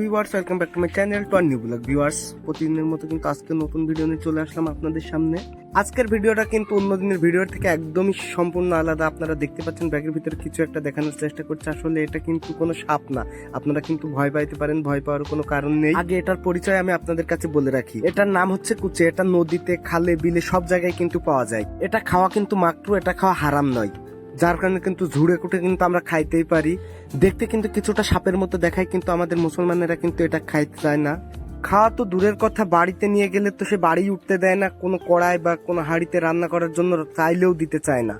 Viewers, welcome back to my channel to our new blog. Viewers, প্রতিদিনের মতো কিন্তু আজকে নতুন ভিডিও নিয়ে চলে আসলাম আপনাদের সামনে। আজকের ভিডিওটা কিন্তু অন্য দিনের ভিডিওর থেকে একদমই সম্পূর্ণ আলাদা। আপনারা দেখতে পাচ্ছেন ব্যাগের ভিতরে কিছু একটা দেখানোর চেষ্টা করছে। আসলে এটা কিন্তু কোনো সাপ না, আপনারা কিন্তু ভয় পাইতে পারেন, ভয় পাওয়ার কোনো কারণ নেই। আগে এটার পরিচয় আমি আপনাদের কাছে বলে রাখি। এটার নাম হচ্ছে কুচে। এটা নদীতে, খালে, বিলে সব জায়গায় কিন্তু পাওয়া যায়। এটা খাওয়া কিন্তু মাকরু, এটা খাওয়া হারাম নয়, যার কারণে কিন্তু ঝুড়ে কুটে কিন্তু আমরা খাইতেই পারি। দেখতে কিন্তু কিছুটা সাপের মতো দেখায়, কিন্তু আমাদের মুসলমানেরা কিন্তু এটা খাইতে চায় না। খাওয়া তো দূরের কথা, বাড়িতে নিয়ে গেলে তো সে বাড়ি উঠতে দেয় না, কোনো কড়াই বা কোনো হাঁড়িতে রান্না করার জন্য চাইলেও দিতে চায় না।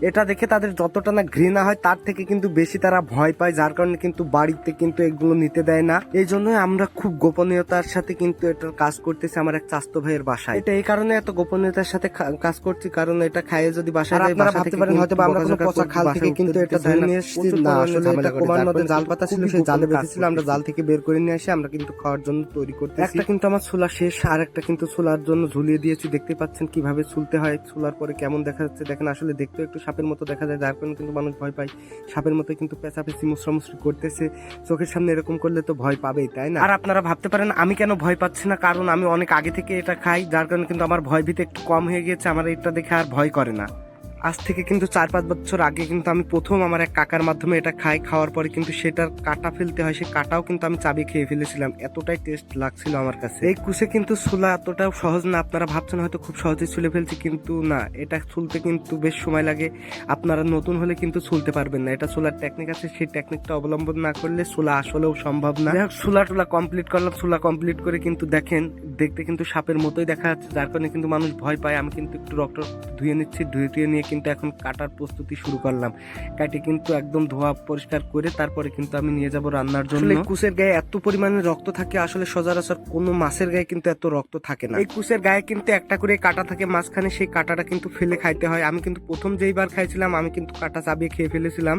এটা দেখে তাদের যতটা না ঘৃণা হয় তার থেকে কিন্তু বেশি তারা ভয় পায়, যার কারণে কিন্তু বাড়িতে কিন্তু এগুলো নিতে দেয় না। এই জন্যই আমরা খুব গোপনীয়তার সাথে কিন্তু এটার কাজ করতেছি আমার এক চাস্তো ভাইয়ের বাসায়। এটা এই কারণে এত গোপনীয়তার সাথে কাজ করছি, কারণ এটা খাইয়ে যদি বাসায় যায়, আপনারা ভাবতে পারেন হয়তো আমরা কোনো পচা খাল থেকে কিন্তু এটা ধরে নিয়ে এসেছি। না, আসলে এটা কুমার নদে জাল পাতা ছিল, সেই জালে বেঁধেছিল, আমরা জাল থেকে বের করে নিয়ে এসে আমরা কিন্তু খাওয়ার জন্য তৈরি করতেছি। একটা কিন্তু আমার ছোলা শেষ, আর একটা কিন্তু ছোলার জন্য ঝুলিয়ে দিয়েছি। দেখতে পাচ্ছেন কিভাবে ছুলতে হয়। ছোলার পরে কেমন দেখা যাচ্ছে দেখেন। আসলে দেখতে একটু সাপের মতো দেখা যায়, যার কারণে কিন্তু মানুষ ভয় পায়। সাপের মতো কিন্তু পেঁচাপেচি মুসরামুসরি করতেছে, চোখের সামনে এরকম করলে তো ভয় পাবেই, তাই না? আর আপনারা ভাবতে পারেন আমি কেন ভয় পাচ্ছি না, কারণ আমি অনেক আগে থেকে এটা খাই, যার কারণে কিন্তু আমার ভয় ভীতি একটু কম হয়ে গিয়েছে। আমার এটা দেখে আর ভয় করে না। আজ থেকে কিন্তু 4-5 বছর আগে কিন্তু আমি প্রথম আমার এক কাকার মাধ্যমে এটা খাই। খাওয়ার পরে কিন্তু সেটার কাটা ফেলতে হয়, সেই কাটাও কিন্তু আমি চাবি খেয়ে ফেলেছিলাম, এতটাই টেস্ট লাগছিল আমার কাছে। এই কুচে কিন্তু ছোলা এতটাও সহজ না। আপনারা ভাবছেন হয়তো খুব সহজে ছুলে ফেলছি, কিন্তু না, এটা ছুলতে কিন্তু বেশ সময় লাগে। আপনারা নতুন হলে কিন্তু ছুলতে পারবেন না। এটা ছোলার টেকনিক আছে, সেই টেকনিকটা অবলম্বন না করলে ছোলা আসলেও সম্ভব না। ছোলা টোলা কমপ্লিট করলাম। ছোলা কমপ্লিট করে কিন্তু দেখেন দেখতে কিন্তু সাপের মতোই দেখা যাচ্ছে, যার কারণে কিন্তু মানুষ ভয় পায়। আমি কিন্তু একটু রক্ত ধুয়ে নিচ্ছি, ধুয়ে নিয়ে কিন্তু এখন কাটার প্রস্তুতি শুরু করলাম। কাটে কিন্তু একদম ধোয়া পরিষ্কার করে তারপরে কিন্তু আমি নিয়ে যাব রান্নার জন্য। এই কুচের গায়ে এত পরিমাণে রক্ত থাকে, আসলে সচরাচর কোনো মাছের গায়ে কিন্তু এত রক্ত থাকে না। এই কুচের গায়ে কিন্তু একটা করে কাটা থাকে মাঝখানে, সেই কাটাটা কিন্তু ফেলে খাইতে হয়। আমি কিন্তু প্রথম যেইবার খাইছিলাম আমি কিন্তু কাটা চাবিয়ে খেয়ে ফেলেছিলাম,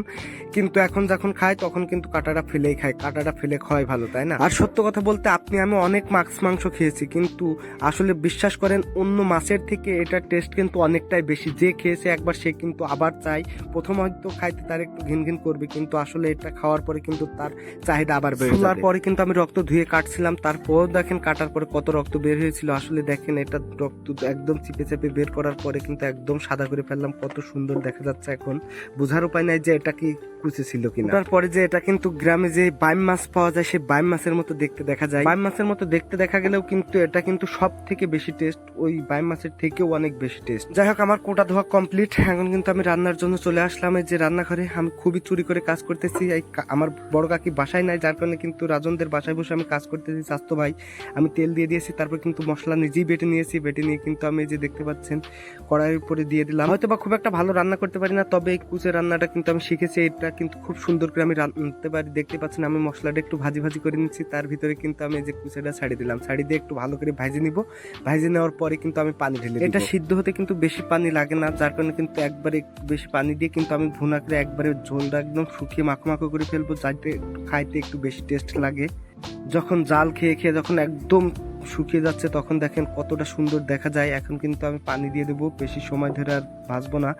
কিন্তু এখন যখন খাই তখন কিন্তু কাটাটা ফেলেই খাই। কাটাটা ফেলে খাওয়াই ভালো, তাই না? আর সত্য কথা বলতে আমি অনেক মাংস খেয়েছি, কিন্তু আসলে বিশ্বাস করেন অন্য মাছের থেকে এটার টেস্ট কিন্তু অনেকটাই বেশি। যে খেয়েছে একবার সে কিন্তু আবার চাই। প্রথম হয়তো খাইতে তার একটু ঘিন করবে, কিন্তু আসলে এটা খাওয়ার পরে কিন্তু তার চাহিদা আবার বেড়ে যাবে। পরে কিন্তু আমি রক্ত ধুয়ে কাটছিলাম, তারপর দেখেন কাটার পরে কত রক্ত বের হয়েছিল। আসলে দেখেন এটা রক্ত একদম চিপে চেপে বের করার পরে কিন্তু একদম সাদা করে ফেললাম। কত সুন্দর দেখা যাচ্ছে, এখন বোঝার উপায় নাই যে এটা কি কুচে ছিল কিনা। তারপরে যে এটা কিন্তু গ্রামে যে বাইম মাছ পাওয়া যায়, সেই বাইম মাছের মতো দেখতে দেখা যায়। বাইম মাছের মতো দেখতে দেখা গেলেও কিন্তু এটা কিন্তু সব থেকে বেশি টেস্ট, ওই বাইম মাছের থেকেও অনেক বেশি টেস্ট। যাই হোক, আমার কোটা ধোয়া কমপ্লিট। এখন কিন্তু আমি রান্নার জন্য চলে আসলাম। এই যে রান্নাঘরে আমি খুবই চুরি করে কাজ করতেছি। আমার বড় কাকি বাসায় নাই, যার কারণে কিন্তু রাজনদের বাসায় বসে আমি কাজ করতেছি। স্বাস্থ্য ভাই, আমি তেল দিয়ে দিয়েছি, তারপর কিন্তু মশলা নিজেই বেটে নিয়েছি। বেটে নিয়ে কিন্তু আমি এই যে দেখতে পাচ্ছেন কড়াইয়ের উপরে দিয়ে দিলাম। হয়তো বা খুব একটা ভালো রান্না করতে পারি না, তবে এই কুচের রান্নাটা কিন্তু আমি শিখেছি। এটা কিন্তু খুব সুন্দর করে আমি রান্নাতে পারি। দেখতে পাচ্ছেন আমি মশলাটা একটু ভাজি করে নিচ্ছি, তার ভিতরে কিন্তু আমি এই যে কুচেটা ছাড়িয়ে দিলাম। ছাড়িয়ে দিয়ে একটু ভালো করে ভাজি নিব। ভাজি নেওয়ার পরে কিন্তু আমি পানি ঢেলে দিই। এটা সিদ্ধ হতে কিন্তু বেশি পানি লাগে না, যার কারণে কিন্তু একবারে বেশি পানি দিয়ে কিন্তু আমি ভুনা করে একবারে ঝোলটা একদম শুকিয়ে মাখো করে ফেলবো, যাতে খাইতে একটু বেশি টেস্ট লাগে। যখন জাল খেয়ে যখন একদম শুকিয়ে যাচ্ছে তখন দেখেন কতটা সুন্দর দেখা যায়। এখন কিন্তু আমি পানি দিয়ে দেবো, বেশি সময় ধরে আর ভাজবো না।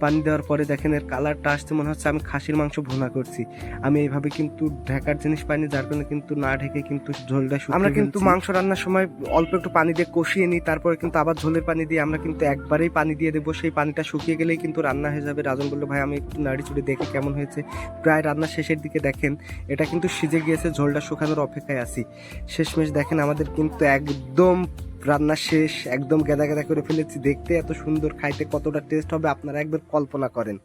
পানি দেওয়ার পরে দেখেন এর কালারটা আসতে মনে হচ্ছে আমি খাসির মাংস ভুনা করছি। আমি এইভাবে কিন্তু ঢাকার জিনিস পাইনি, যার কারণে কিন্তু না ঢেকে কিন্তু ঝোলটা শুকিয়ে আমরা কিন্তু মাংস রান্নার সময় অল্প একটু পানি দিয়ে কষিয়ে নিই, তারপরে কিন্তু আবার ঝোলের পানি দিয়ে আমরা কিন্তু একবারেই পানি দিয়ে দেবো। সেই পানিটা শুকিয়ে গেলেই কিন্তু রান্না হয়ে যাবে। রাজন বললো ভাই আমি একটু নাড়ি চুড়ে দেখি কেমন হয়েছে। প্রায় রান্নার শেষের দিকে দেখেন এটা কিন্তু সিজে গিয়েছে, ঝোলটা শুকানোর অপেক্ষায় আছি। শেষমেশ দেখেন আমাদের কিন্তু একদম রান্না শেষ, একদম গেদা করে ফেলেছি। দেখতে এত সুন্দর, খাইতে কতটা টেস্ট হবে আপনারা একবার কল্পনা করেন।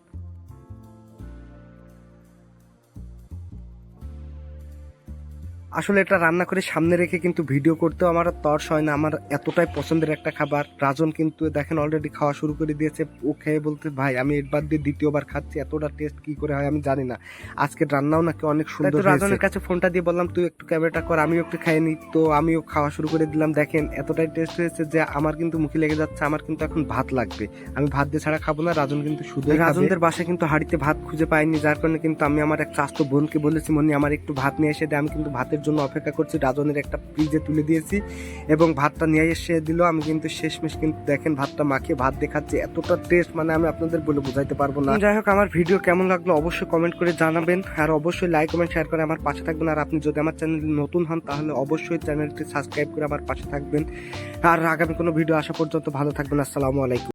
আসলে এটা রান্না করে সামনে রেখে কিন্তু ভিডিও করতেও আমার তর্স হয় না। আমার এতটাই পছন্দের একটা খাবার। রাজন কিন্তু দেখেন অলরেডি খাওয়া শুরু করে দিয়েছে। ও খেয়ে বলতে ভাই আমি এর বাদ দিয়ে দ্বিতীয়বার খাচ্ছি, এতটা টেস্ট কি করে হয় আমি জানি না। আজকের রান্নাও নাকি অনেক সুন্দর হয়েছে। রাজনের কাছে ফোনটা দিয়ে বললাম তুই একটু ক্যামেরাটা কর, আমিও একটু খাইয়ে নিই। তো আমিও খাওয়া শুরু করে দিলাম। দেখেন এতটাই টেস্ট হয়েছে যে আমার কিন্তু মুখে লেগে যাচ্ছে। আমার কিন্তু এখন ভাত লাগবে, আমি ভাত দিয়ে ছাড়া খাবো না। রাজন কিন্তু শুধু রাজনদের বাসায় কিন্তু হাঁড়িতে ভাত খুঁজে পাইনি, যার কারণে কিন্তু আমি আমার এক চাস্তো বোনকে বলেছি মনি আমার একটু ভাত নিয়ে এসে দেয়। আমি কিন্তু ভাতের রাজনের জন্য অপেক্ষা করছি। রাজনের একটা ফ্রিজে তুলে দিয়েছি এবং ভাতটা নিয়ে এসে দিল। আমি কিন্তু শেষমেশ কিন্তু দেখেন ভাতটা মাখিয়ে ভাত দেখাচ্ছি, এতটা টেস্ট মানে আমি আপনাদের বলে বোঝাইতে পারবো না। যাই হোক, আমার ভিডিও কেমন লাগলো অবশ্যই কমেন্ট করে জানাবেন, আর অবশ্যই লাইক কমেন্ট শেয়ার করে আমার পাশে থাকবেন। আর আপনি যদি আমার চ্যানেল নতুন হন তাহলে অবশ্যই চ্যানেলটি সাবস্ক্রাইব করে আমার পাশে থাকবেন। আর আগামী কোনো ভিডিও আসা পর্যন্ত ভালো থাকবেন। আসসালামু আলাইকুম।